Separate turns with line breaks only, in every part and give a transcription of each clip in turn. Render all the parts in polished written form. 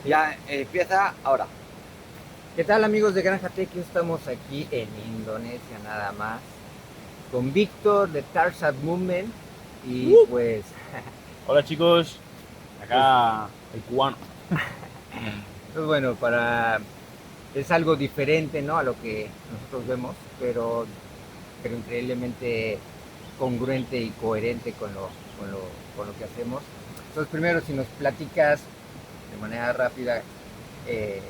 Ya empieza ahora.
¿Qué tal amigos de Granja Tech? Estamos aquí en Indonesia nada más con Víctor de Tarsat Movement y pues,
Hola chicos,
pues,
acá el cubano.
pues bueno, es algo diferente, ¿no? A lo que nosotros vemos, pero increíblemente congruente y coherente con lo que hacemos. Entonces primero si nos platicas de manera rápida eh,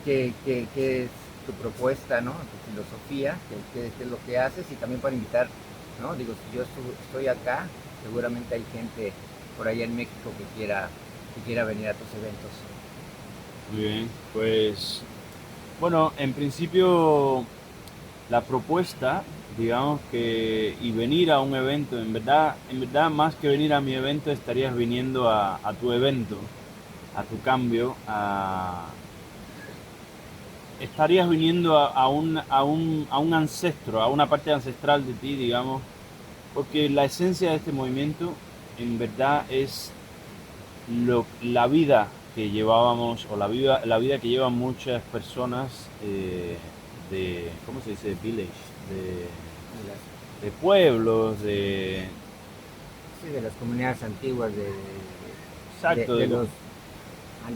qué es tu propuesta, ¿no? Tu filosofía, qué es lo que haces y también para invitar, ¿no? Digo, si yo estoy acá, seguramente hay gente por allá en México que quiera venir a tus eventos.
Muy bien, pues bueno, en principio la propuesta, digamos que y venir a un evento, en verdad más que venir a mi evento estarías viniendo a tu evento, a tu cambio, estarías viniendo a un ancestro, a una parte ancestral de ti, digamos, porque la esencia de este movimiento en verdad es la vida que llevábamos o la vida que llevan muchas personas de, ¿cómo se dice? Village, de,
De las,
de pueblos, de,
sí, de las comunidades antiguas,
exacto,
de los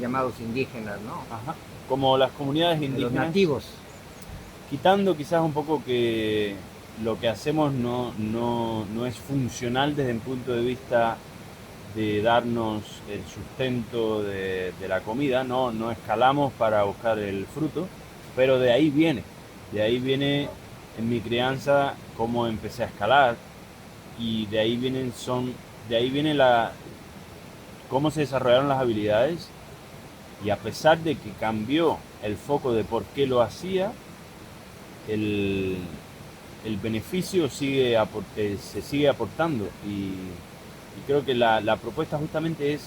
llamados indígenas, ¿no?
ajá, como las comunidades
De los
indígenas,
nativos.
quitando quizás un poco que lo que hacemos no es funcional desde el punto de vista de darnos el sustento de la comida, no escalamos para buscar el fruto, pero de ahí viene en mi crianza cómo empecé a escalar y de ahí viene cómo se desarrollaron las habilidades y a pesar de que cambió el foco de por qué lo hacía, el, el beneficio se sigue aportando y creo que la propuesta justamente es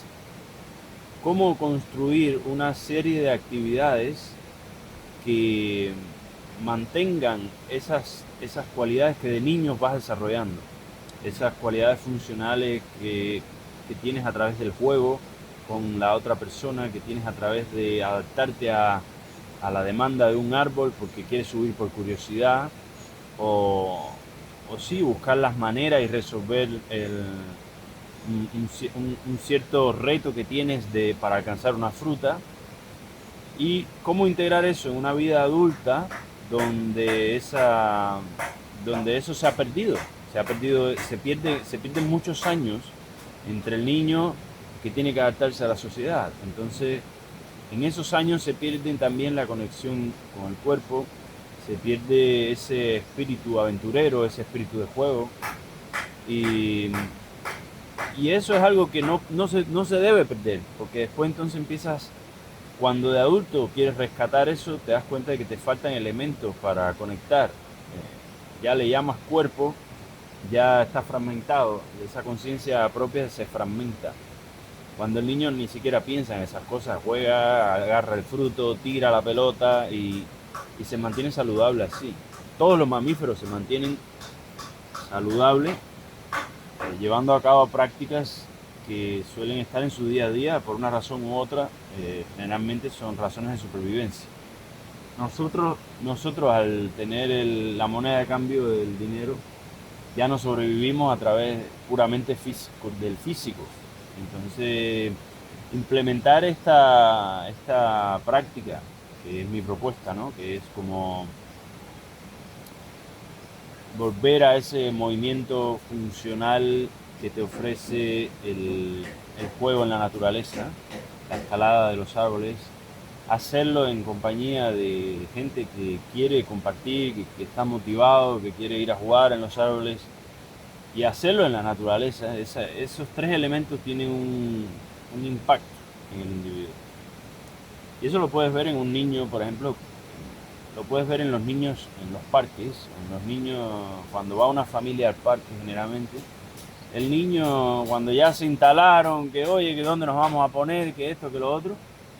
cómo construir una serie de actividades que mantengan esas cualidades que de niños vas desarrollando, esas cualidades funcionales que tienes a través del juego con la otra persona, que tienes a través de adaptarte a la demanda de un árbol porque quieres subir por curiosidad, o, o sí, buscar las maneras y resolver un cierto reto que tienes para alcanzar una fruta y cómo integrar eso en una vida adulta donde, donde eso se pierden muchos años entre el niño que tiene que adaptarse a la sociedad. Entonces, en esos años se pierden también la conexión con el cuerpo, se pierde ese espíritu aventurero, ese espíritu de juego y, y eso es algo que no se debe perder, porque después entonces empiezas, cuando de adulto quieres rescatar eso, te das cuenta de que te faltan elementos para conectar. Ya le llamas cuerpo, ya está fragmentado, esa conciencia propia se fragmenta. Cuando el niño ni siquiera piensa en esas cosas, juega, agarra el fruto, tira la pelota y se mantiene saludable así. Todos los mamíferos se mantienen saludables llevando a cabo prácticas que suelen estar en su día a día por una razón u otra, generalmente son razones de supervivencia. Nosotros al tener la moneda de cambio del dinero, ya no sobrevivimos a través puramente del físico. Entonces, implementar esta práctica, que es mi propuesta, ¿no? Que es como volver a ese movimiento funcional que te ofrece el juego en la naturaleza, la escalada de los árboles, hacerlo en compañía de gente que quiere compartir, que está motivado, que quiere ir a jugar en los árboles y hacerlo en la naturaleza. Esos tres elementos tienen un impacto en el individuo. Y eso lo puedes ver en un niño, por ejemplo, lo puedes ver en los niños en los parques, en los niños cuando va una familia al parque generalmente. El niño cuando ya se instalaron, que oye, que dónde nos vamos a poner, que esto, que lo otro,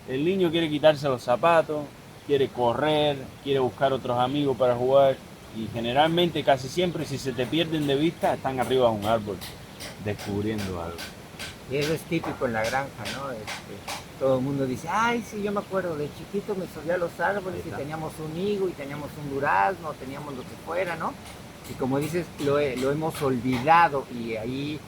el niño quiere quitarse los zapatos, quiere correr, quiere buscar otros amigos para jugar y generalmente casi siempre si se te pierden de vista están arriba de un árbol descubriendo algo.
Y eso es típico en la granja, ¿no? todo el mundo dice, ay, sí, yo me acuerdo, de chiquito me subía a los árboles y
Está.
teníamos un higo y teníamos un durazno, teníamos lo que fuera, ¿no? Y como dices, lo hemos olvidado y ahí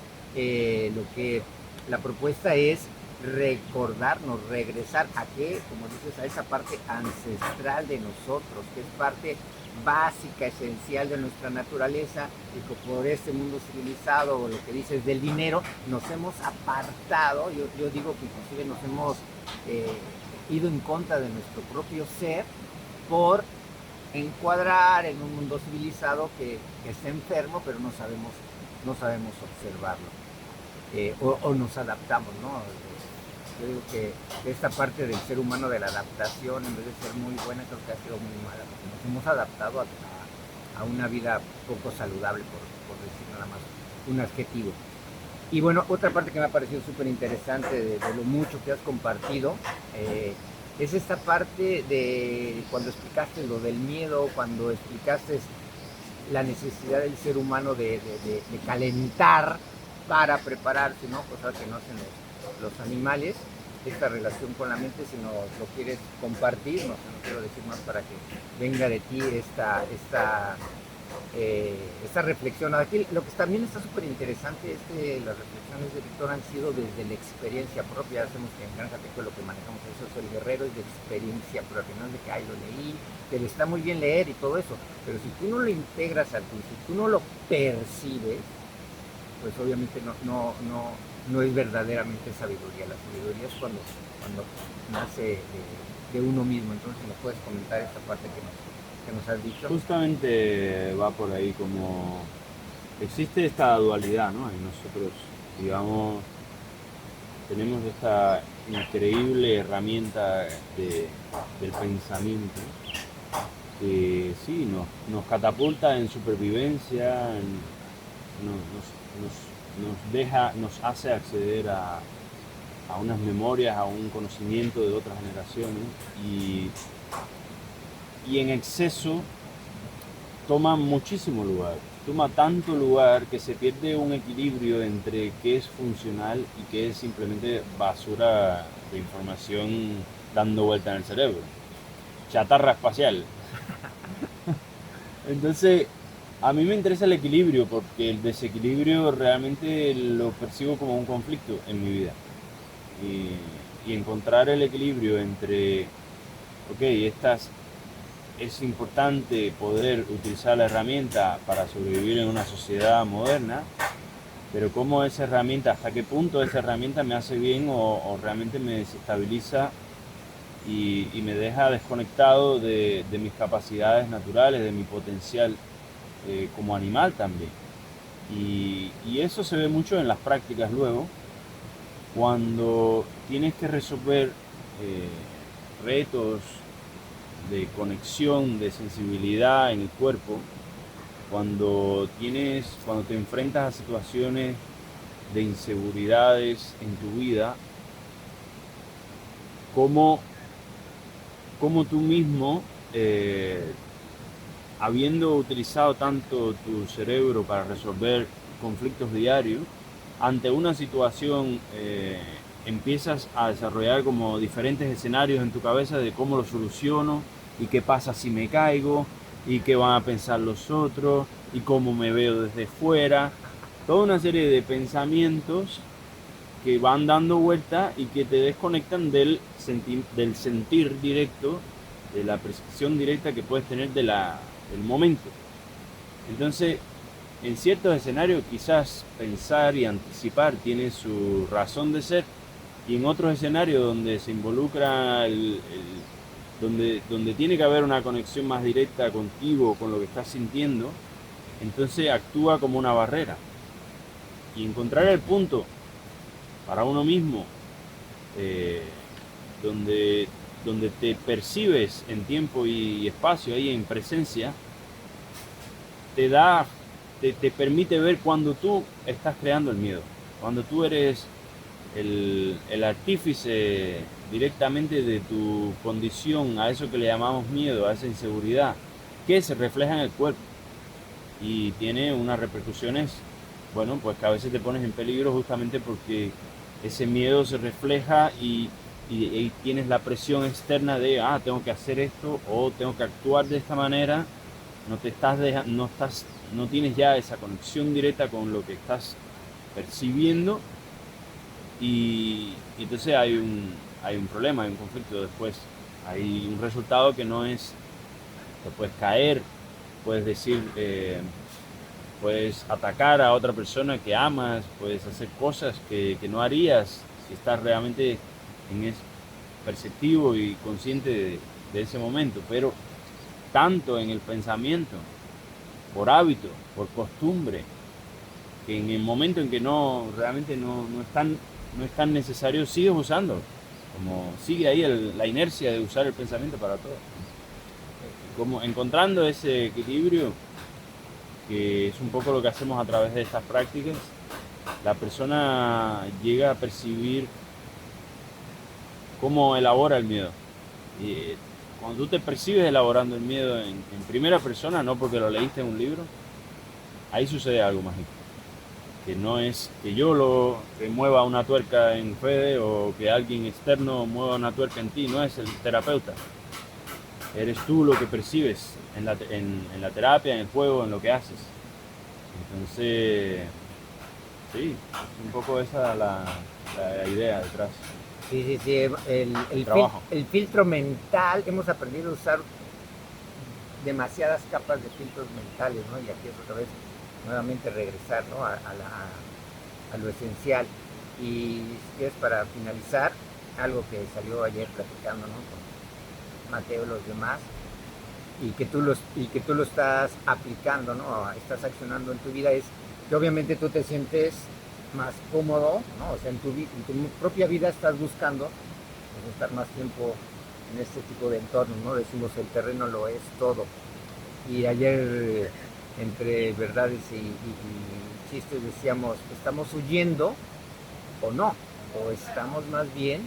lo que la propuesta es recordarnos, regresar a qué, como dices, a esa parte ancestral de nosotros, que es parte básica, esencial de nuestra naturaleza, y que por este mundo civilizado, o lo que dices del dinero, nos hemos apartado, yo digo que inclusive nos hemos eh, ido en contra de nuestro propio ser por encuadrar en un mundo civilizado que está enfermo, pero no sabemos observarlo, o nos adaptamos, ¿no? Yo digo que esta parte del ser humano de la adaptación, en vez de ser muy buena, creo que ha sido muy mala, porque nos hemos adaptado a una vida poco saludable, por decir nada más un adjetivo. Y bueno, otra parte que me ha parecido súper interesante de lo mucho que has compartido, es esta parte de cuando explicaste lo del miedo, cuando explicaste la necesidad del ser humano de calentar para prepararse, ¿no? Cosas que no hacen los animales. Esta relación con la mente, si nos lo quieres compartir, no quiero decir más para que venga de ti esta reflexión. Aquí lo que también está súper interesante es que las reflexiones de Víctor han sido desde la experiencia propia. Hacemos que en Granja Teco lo que manejamos eso es el guerrero, es de experiencia propia, no es de que ay, lo leí, pero está muy bien leer y todo eso, pero si tú no lo integras a ti, si tú no lo percibes, pues obviamente no es verdaderamente sabiduría. La sabiduría es cuando nace de uno mismo. Entonces, ¿me puedes comentar esta parte que nos has dicho?
Justamente va por ahí como existe esta dualidad, ¿no? Y nosotros, digamos, tenemos esta increíble herramienta del pensamiento que sí, nos catapulta en supervivencia, nos deja, nos hace acceder a unas memorias, a un conocimiento de otras generaciones y en exceso toma muchísimo lugar, toma tanto lugar que se pierde un equilibrio entre qué es funcional y qué es simplemente basura de información dando vuelta en el cerebro, chatarra espacial. Entonces, a mí me interesa el equilibrio porque el desequilibrio realmente lo percibo como un conflicto en mi vida. Y encontrar el equilibrio entre, ok, es importante poder utilizar la herramienta para sobrevivir en una sociedad moderna, pero cómo esa herramienta, hasta qué punto esa herramienta me hace bien o realmente me desestabiliza y me deja desconectado de mis capacidades naturales, de mi potencial como animal también. Y eso se ve mucho en las prácticas luego, cuando tienes que resolver retos de conexión, de sensibilidad en el cuerpo, cuando te enfrentas a situaciones de inseguridades en tu vida, cómo tú mismo, habiendo utilizado tanto tu cerebro para resolver conflictos diarios, ante una situación empiezas a desarrollar como diferentes escenarios en tu cabeza de cómo lo soluciono y qué pasa si me caigo y qué van a pensar los otros y cómo me veo desde fuera. Toda una serie de pensamientos que van dando vuelta y que te desconectan del sentir directo, de la percepción directa que puedes tener del momento. Entonces, en ciertos escenarios quizás pensar y anticipar tiene su razón de ser, y en otros escenarios donde se involucra donde tiene que haber una conexión más directa contigo, con lo que estás sintiendo, entonces actúa como una barrera. Y encontrar el punto para uno mismo, donde te percibes en tiempo y espacio, ahí en presencia, te permite ver cuando tú estás creando el miedo, cuando tú eres el artífice directamente de tu condición, a eso que le llamamos miedo, a esa inseguridad, que se refleja en el cuerpo y tiene unas repercusiones, bueno, pues que a veces te pones en peligro justamente porque ese miedo se refleja y y tienes la presión externa de, tengo que hacer esto o tengo que actuar de esta manera, no tienes ya esa conexión directa con lo que estás percibiendo y entonces hay un problema, hay un conflicto después, hay un resultado que no es, te puedes caer, puedes decir, puedes atacar a otra persona que amas, puedes hacer cosas que no harías si estás realmente perceptivo y consciente de ese momento, pero tanto en el pensamiento, por hábito, por costumbre, que en el momento en que realmente no es tan necesario, sigues usando, como sigue ahí la inercia de usar el pensamiento para todo. Como encontrando ese equilibrio, que es un poco lo que hacemos a través de estas prácticas, la persona llega a percibir cómo elabora el miedo. Y cuando tú te percibes elaborando el miedo en primera persona, no porque lo leíste en un libro, ahí sucede algo mágico. Que no es que que mueva una tuerca en Fede o que alguien externo mueva una tuerca en ti, no es el terapeuta. Eres tú lo que percibes en la terapia, en el juego, en lo que haces. Entonces, sí, es un poco esa la idea detrás.
Sí, el filtro mental, hemos aprendido a usar demasiadas capas de filtros mentales, ¿no? Y aquí es otra vez nuevamente regresar, ¿no? a lo esencial. Y si quieres, para finalizar, algo que salió ayer platicando, ¿no? Con Mateo y los demás, y que tú lo estás aplicando, ¿no? Estás accionando en tu vida, es que obviamente tú te sientes más cómodo, ¿no? O sea, en tu propia vida estás buscando pues, estar más tiempo en este tipo de entornos, ¿no? Decimos, el terreno lo es todo. Y ayer, entre verdades y chistes, decíamos, ¿estamos huyendo o no? O estamos más bien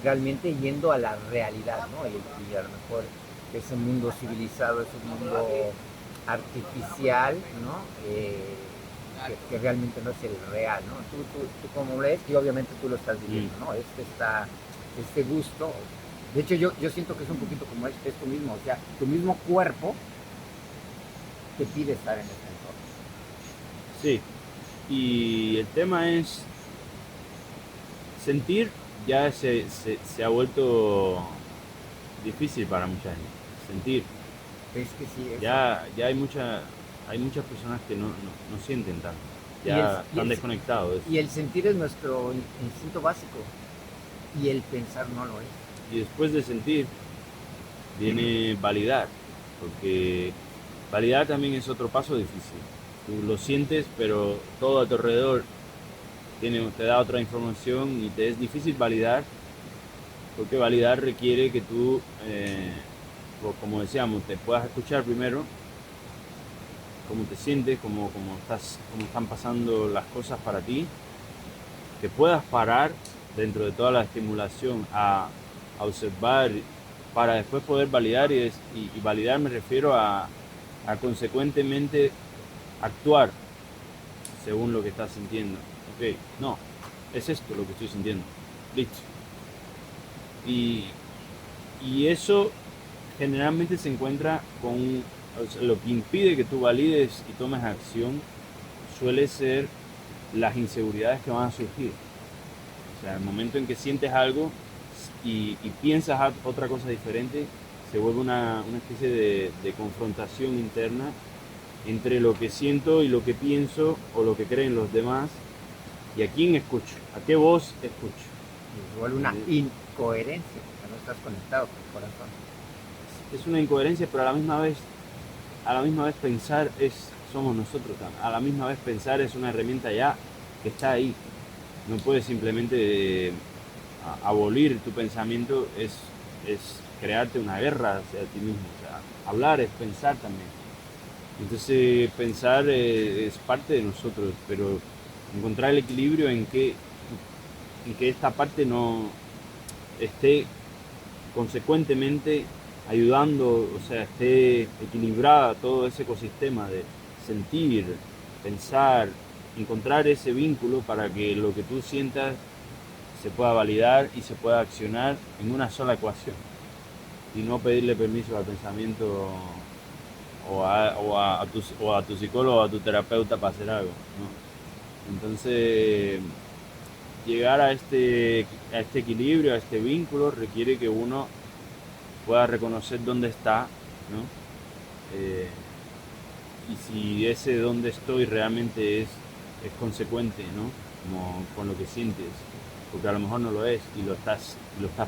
realmente yendo a la realidad, ¿no? Y a lo mejor ese mundo civilizado, ese mundo artificial, ¿no? Que realmente no es el real, ¿no? Tú como ves, y obviamente tú lo estás viviendo, ¿no? Este gusto. De hecho, yo siento que es un poquito como esto mismo, o sea, tu mismo cuerpo te pide estar en este entorno.
Sí, y el tema es sentir, ya se ha vuelto difícil para mucha gente. Sentir.
Es que sí,
ya hay muchas personas que no sienten tanto, ya están desconectados.
Y el sentir es nuestro instinto básico, y el pensar no lo es.
Y después de sentir, viene validar, porque validar también es otro paso difícil. Tú lo sientes, pero todo a tu alrededor te da otra información y te es difícil validar, porque validar requiere que tú, como decíamos, te puedas escuchar primero, cómo te sientes, cómo están pasando las cosas para ti, que puedas parar dentro de toda la estimulación a observar para después poder validar y validar me refiero a consecuentemente actuar según lo que estás sintiendo. Ok, no, es esto lo que estoy sintiendo, listo. Y eso generalmente se encuentra con lo que impide que tú valides y tomes acción suele ser las inseguridades que van a surgir. O sea, el momento en que sientes algo y piensas otra cosa diferente, se vuelve una especie de confrontación interna entre lo que siento y lo que pienso o lo que creen los demás y a quién escucho, a qué voz escucho.
Y se vuelve una incoherencia, porque no estás conectado con el corazón.
Es una incoherencia, pero a la misma vez pensar somos nosotros. A la misma vez pensar es una herramienta ya que está ahí. No puedes simplemente abolir tu pensamiento, es crearte una guerra hacia ti mismo. O sea, hablar es pensar también. Entonces pensar es parte de nosotros, pero encontrar el equilibrio en que esta parte no esté consecuentemente ayudando, o sea, esté equilibrada todo ese ecosistema de sentir, pensar, encontrar ese vínculo para que lo que tú sientas se pueda validar y se pueda accionar en una sola ecuación y no pedirle permiso al pensamiento o a tu psicólogo o a tu terapeuta para hacer algo, ¿no? Entonces, llegar a este equilibrio, a este vínculo, requiere que uno pueda reconocer dónde está, ¿no? Y si ese dónde estoy realmente es consecuente, ¿no? Como con lo que sientes, porque a lo mejor no lo es y lo estás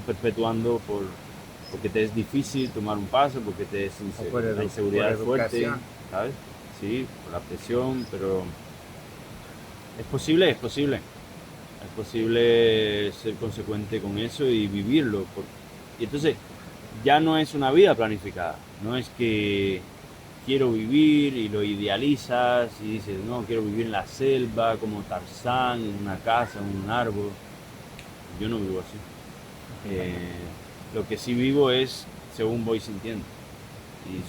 perpetuando porque te es difícil tomar un paso, porque la inseguridad es fuerte, ¿sabes? Sí, por la presión, pero es posible, es posible. Es posible ser consecuente con eso y vivirlo. Y entonces ya no es una vida planificada, no es que quiero vivir y lo idealizas y dices, no, quiero vivir en la selva, como Tarzán, en una casa, en un árbol. Yo no vivo así. Lo que sí vivo es según voy sintiendo y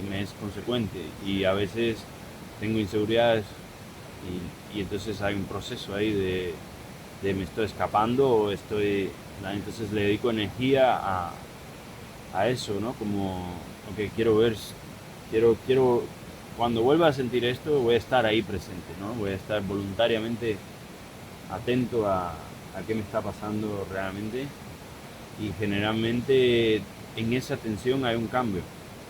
me es consecuente. Y a veces tengo inseguridades y entonces hay un proceso ahí de me estoy escapando o entonces le dedico energía a eso, ¿no? Como, ok, quiero ver, quiero, cuando vuelva a sentir esto, voy a estar ahí presente, ¿no? Voy a estar voluntariamente atento a qué me está pasando realmente y generalmente en esa atención hay un cambio.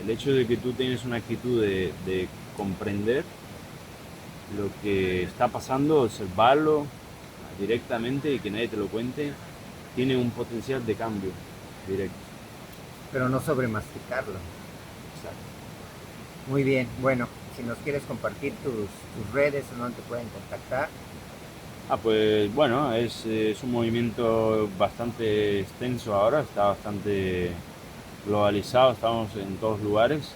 El hecho de que tú tienes una actitud de comprender lo que está pasando, observarlo directamente y que nadie te lo cuente, tiene un potencial de cambio directo.
Pero no sobremasticarlo.
Exacto.
Muy bien, bueno, si nos quieres compartir tus redes o donde te pueden contactar.
Pues bueno, es un movimiento bastante extenso ahora, está bastante globalizado, estamos en todos lugares.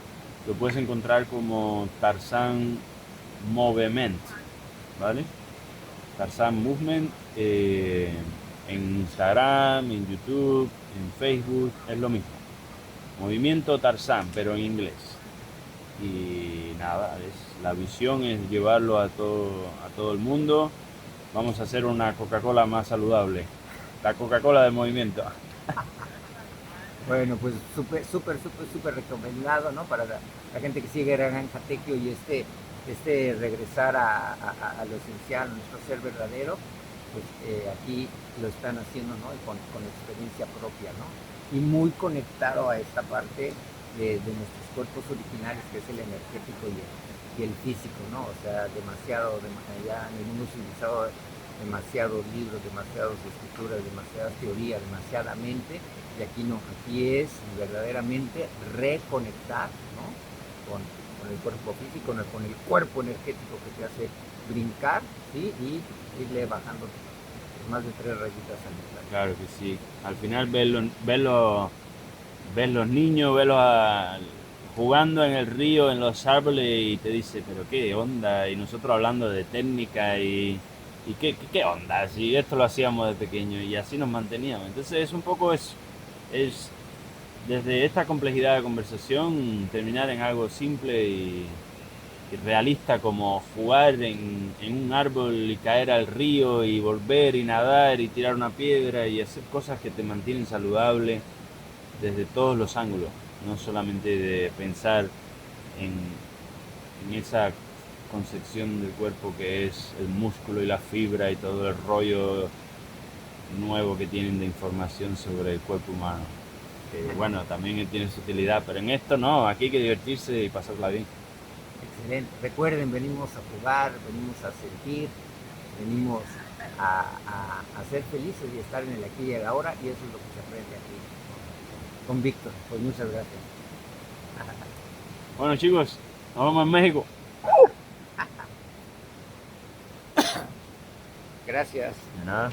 Lo puedes encontrar como Tarzan Movement, ¿vale? Tarzan Movement en Instagram, en YouTube, en Facebook, es lo mismo. Movimiento Tarzan, pero en inglés. Y nada, la visión es llevarlo a todo el mundo. Vamos a hacer una Coca-Cola más saludable. La Coca-Cola del movimiento.
Bueno, pues súper recomendado, ¿no? Para la gente que sigue Granja Tecyo y regresar a lo esencial, nuestro ser verdadero, pues aquí lo están haciendo, ¿no? Y con experiencia propia, ¿no? Y muy conectado a esta parte de nuestros cuerpos originales, que es el energético y el físico, ¿no? O sea, ya en el mundo civilizado, demasiados libros, demasiadas escrituras, demasiadas teorías, demasiada mente, y aquí no, aquí es verdaderamente reconectar, ¿no? con el cuerpo físico, con el cuerpo energético que te hace brincar, ¿sí? Y irle bajando más de 3 rayitas al día.
Claro que sí. Al final ves los niños, jugando en el río, en los árboles y te dice, pero qué onda, y nosotros hablando de técnica y qué onda, si esto lo hacíamos de pequeño y así nos manteníamos. Entonces es un poco eso, es desde esta complejidad de conversación terminar en algo simple y realista como jugar en un árbol y caer al río y volver y nadar y tirar una piedra y hacer cosas que te mantienen saludable desde todos los ángulos, no solamente de pensar en esa concepción del cuerpo que es el músculo y la fibra y todo el rollo nuevo que tienen de información sobre el cuerpo humano. Que bueno, también tiene su utilidad, pero en esto no, aquí hay que divertirse y pasarla bien.
Excelente. Recuerden, venimos a jugar, venimos a sentir, venimos a ser felices y estar en el aquí y el ahora, y eso es lo que se aprende aquí con Víctor. Pues muchas gracias.
Bueno chicos, nos vemos en México.
Gracias.
De nada.